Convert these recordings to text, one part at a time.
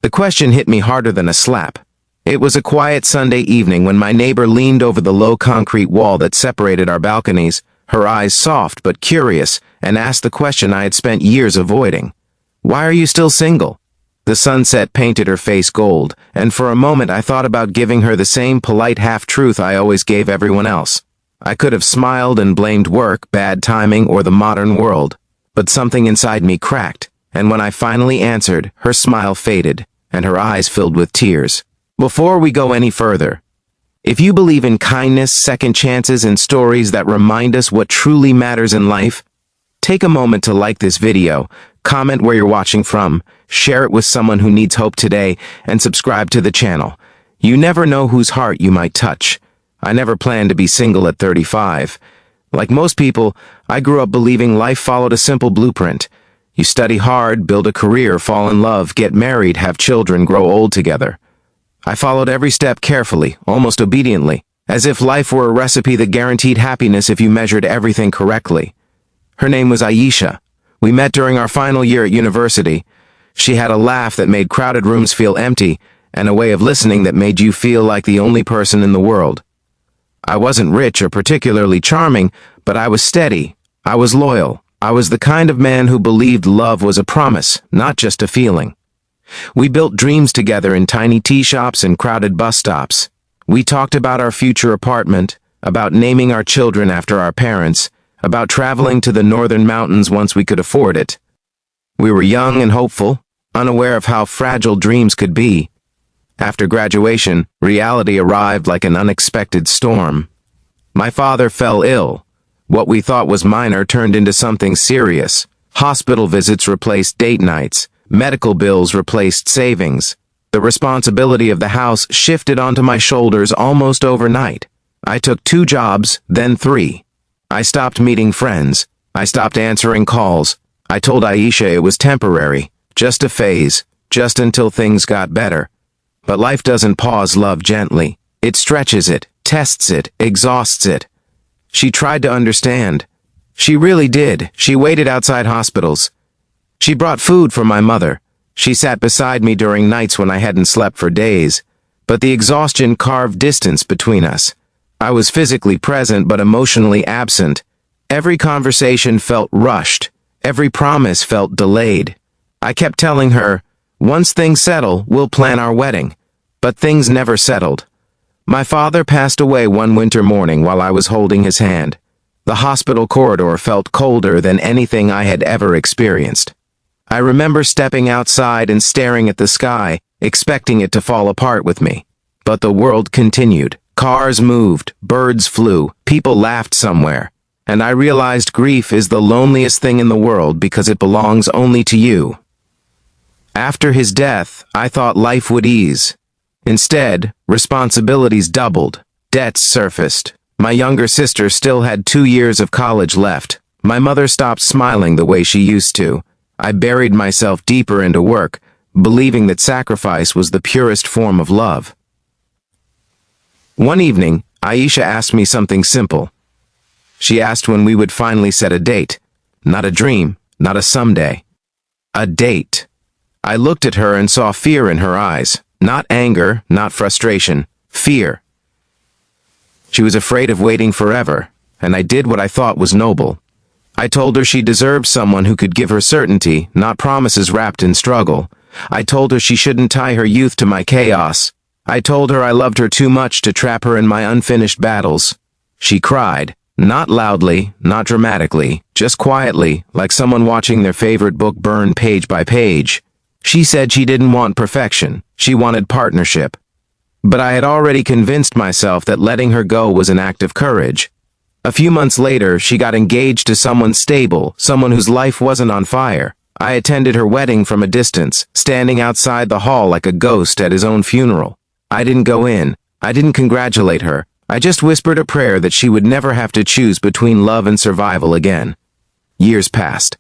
The question hit me harder than a slap. It was a quiet Sunday evening when my neighbor leaned over the low concrete wall that separated our balconies, her eyes soft but curious, and asked the question I had spent years avoiding. "Why are you still single?" The sunset painted her face gold, and for a moment I thought about giving her the same polite half-truth I always gave everyone else. I could have smiled and blamed work, bad timing, or the modern world. But something inside me cracked, and when I finally answered, her smile faded, and her eyes filled with tears. Before we go any further, if you believe in kindness, second chances, and stories that remind us what truly matters in life, take a moment to like this video, comment where you're watching from, share it with someone who needs hope today, and subscribe to the channel. You never know whose heart you might touch. I never planned to be single at 35. Like most people, I grew up believing life followed a simple blueprint. You study hard, build a career, fall in love, get married, have children, grow old together. I followed every step carefully, almost obediently, as if life were a recipe that guaranteed happiness if you measured everything correctly. Her name was Aisha. We met during our final year at university. She had a laugh that made crowded rooms feel empty, and a way of listening that made you feel like the only person in the world. I wasn't rich or particularly charming, but I was steady. I was loyal. I was the kind of man who believed love was a promise, not just a feeling. We built dreams together in tiny tea shops and crowded bus stops. We talked about our future apartment, about naming our children after our parents, about traveling to the northern mountains once we could afford it. We were young and hopeful, unaware of how fragile dreams could be. After graduation, reality arrived like an unexpected storm. My father fell ill. What we thought was minor turned into something serious. Hospital visits replaced date nights. Medical bills replaced savings. The responsibility of the house shifted onto my shoulders almost overnight. I took 2 jobs, then 3. I stopped meeting friends. I stopped answering calls. I told Aisha it was temporary, just a phase, just until things got better. But life doesn't pause love gently. It stretches it, tests it, exhausts it. She tried to understand. She really did. She waited outside hospitals. She brought food for my mother. She sat beside me during nights when I hadn't slept for days. But the exhaustion carved distance between us. I was physically present but emotionally absent. Every conversation felt rushed. Every promise felt delayed. I kept telling her, "Once things settle, we'll plan our wedding." But things never settled. My father passed away one winter morning while I was holding his hand. The hospital corridor felt colder than anything I had ever experienced. I remember stepping outside and staring at the sky, expecting it to fall apart with me. But the world continued. Cars moved, birds flew, people laughed somewhere. And I realized grief is the loneliest thing in the world because it belongs only to you. After his death, I thought life would ease. Instead, responsibilities doubled. Debts surfaced. My younger sister still had 2 years of college left. My mother stopped smiling the way she used to. I buried myself deeper into work, believing that sacrifice was the purest form of love. One evening, Aisha asked me something simple. She asked when we would finally set a date. Not a dream, not a someday. A date. I looked at her and saw fear in her eyes. Not anger, not frustration. Fear. She was afraid of waiting forever, and I did what I thought was noble. I told her she deserved someone who could give her certainty, not promises wrapped in struggle. I told her she shouldn't tie her youth to my chaos. I told her I loved her too much to trap her in my unfinished battles. She cried, not loudly, not dramatically, just quietly, like someone watching their favorite book burn page by page. She said she didn't want perfection, she wanted partnership. But I had already convinced myself that letting her go was an act of courage. A few months later, she got engaged to someone stable, someone whose life wasn't on fire. I attended her wedding from a distance, standing outside the hall like a ghost at his own funeral. I didn't go in. I didn't congratulate her. I just whispered a prayer that she would never have to choose between love and survival again. Years passed.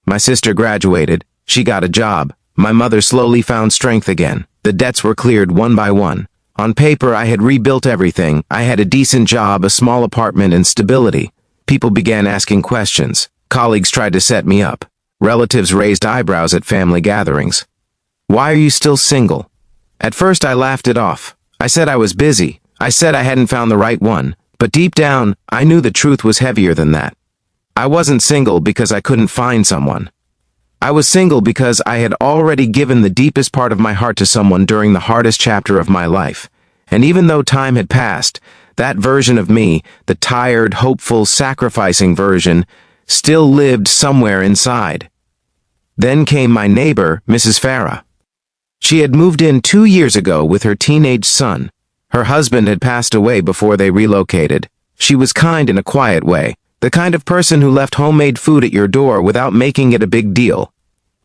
My sister graduated. She got a job. My mother slowly found strength again. The debts were cleared one by one. On paper, I had rebuilt everything. I had a decent job, a small apartment, and stability. People began asking questions. Colleagues tried to set me up. Relatives raised eyebrows at family gatherings. Why are you still single?" At first I laughed it off. I said I was busy. I said I hadn't found the right one. But deep down, I knew the truth was heavier than that. I wasn't single because I couldn't find someone. I was single because I had already given the deepest part of my heart to someone during the hardest chapter of my life. And even though time had passed, that version of me, the tired, hopeful, sacrificing version, still lived somewhere inside. Then came my neighbor, Mrs. Farah. She had moved in 2 years ago with her teenage son. Her husband had passed away before they relocated. She was kind in a quiet way, the kind of person who left homemade food at your door without making it a big deal.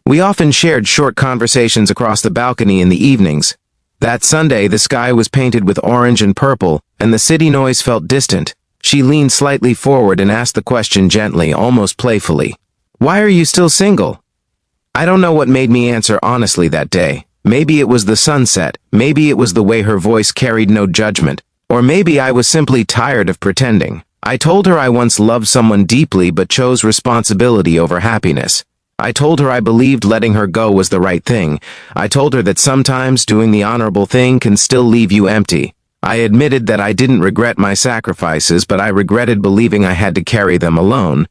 We often shared short conversations across the balcony in the evenings. That Sunday, the sky was painted with orange and purple, and the city noise felt distant. She leaned slightly forward and asked the question gently, almost playfully. "Why are you still single?" I don't know what made me answer honestly that day. Maybe it was the sunset, maybe it was the way her voice carried no judgment, or maybe I was simply tired of pretending. I told her I once loved someone deeply but chose responsibility over happiness. I told her I believed letting her go was the right thing. I told her that sometimes doing the honorable thing can still leave you empty. I admitted that I didn't regret my sacrifices, but I regretted believing I had to carry them alone.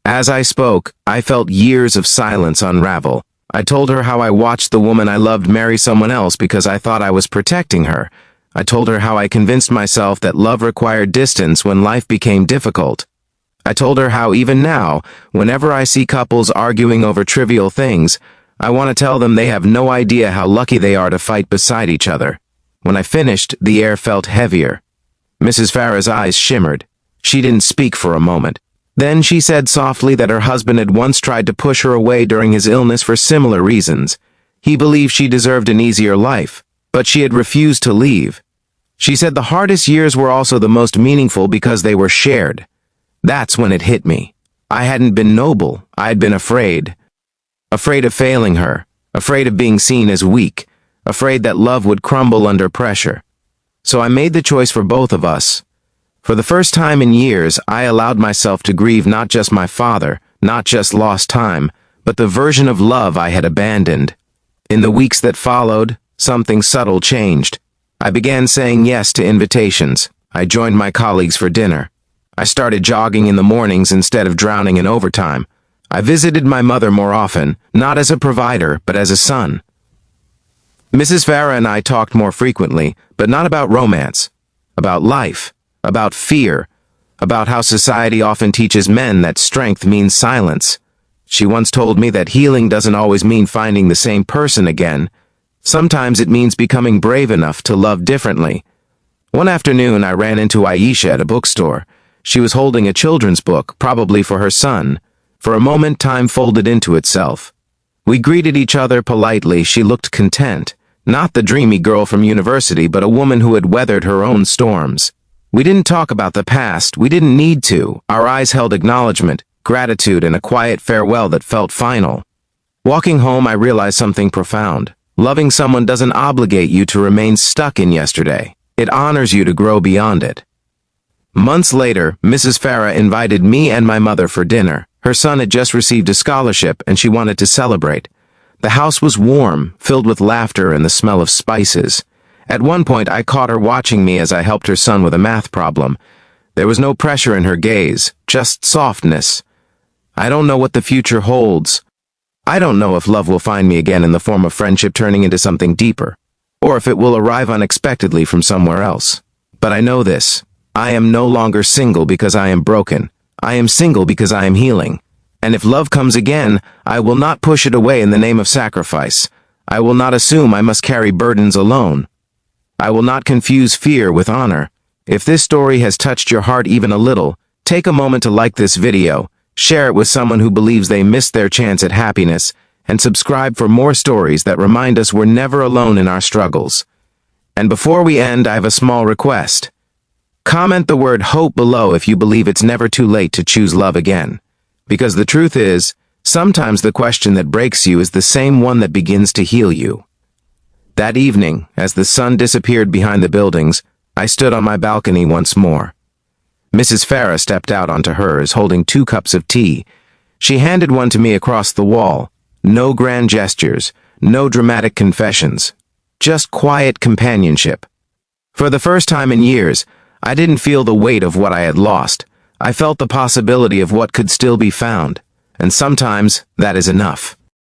As I spoke, I felt years of silence unravel. I told her how I watched the woman I loved marry someone else because I thought I was protecting her. I told her how I convinced myself that love required distance when life became difficult. I told her how even now, whenever I see couples arguing over trivial things, I want to tell them they have no idea how lucky they are to fight beside each other. When I finished, the air felt heavier. Mrs. Farah's eyes shimmered. She didn't speak for a moment. Then she said softly that her husband had once tried to push her away during his illness for similar reasons. He believed she deserved an easier life, but she had refused to leave. She said the hardest years were also the most meaningful because they were shared. That's when it hit me. I hadn't been noble, I had been afraid. Afraid of failing her, afraid of being seen as weak, afraid that love would crumble under pressure. So I made the choice for both of us. For the first time in years, I allowed myself to grieve not just my father, not just lost time, but the version of love I had abandoned. In the weeks that followed, something subtle changed. I began saying yes to invitations. I joined my colleagues for dinner. I started jogging in the mornings instead of drowning in overtime. I visited my mother more often, not as a provider, but as a son. Mrs. Farah and I talked more frequently, but not about romance, about life. About fear, about how society often teaches men that strength means silence. She once told me that healing doesn't always mean finding the same person again. Sometimes it means becoming brave enough to love differently. One afternoon, I ran into Aisha at a bookstore. She was holding a children's book, probably for her son. For a moment, time folded into itself. We greeted each other politely. She looked content. Not the dreamy girl from university, but a woman who had weathered her own storms. We didn't talk about the past. We didn't need to. Our eyes held acknowledgement, gratitude, and a quiet farewell that felt final. Walking home, I realized something profound. Loving someone doesn't obligate you to remain stuck in yesterday. It honors you to grow beyond it. Months later, Mrs. Farah invited me and my mother for dinner. Her son had just received a scholarship, and she wanted to celebrate. The house was warm, filled with laughter and the smell of spices. At one point, I caught her watching me as I helped her son with a math problem. There was no pressure in her gaze, just softness. I don't know what the future holds. I don't know if love will find me again in the form of friendship turning into something deeper, or if it will arrive unexpectedly from somewhere else. But I know this. I am no longer single because I am broken. I am single because I am healing. And if love comes again, I will not push it away in the name of sacrifice. I will not assume I must carry burdens alone. I will not confuse fear with honor. If this story has touched your heart even a little, take a moment to like this video, share it with someone who believes they missed their chance at happiness, and subscribe for more stories that remind us we're never alone in our struggles. And before we end, I have a small request. Comment the word hope below if you believe it's never too late to choose love again. Because the truth is, sometimes the question that breaks you is the same one that begins to heal you. That evening, as the sun disappeared behind the buildings, I stood on my balcony once more. Mrs. Farah stepped out onto hers, holding 2 cups of tea. She handed one to me across the wall. No grand gestures, no dramatic confessions. Just quiet companionship. For the first time in years, I didn't feel the weight of what I had lost. I felt the possibility of what could still be found. And sometimes, that is enough.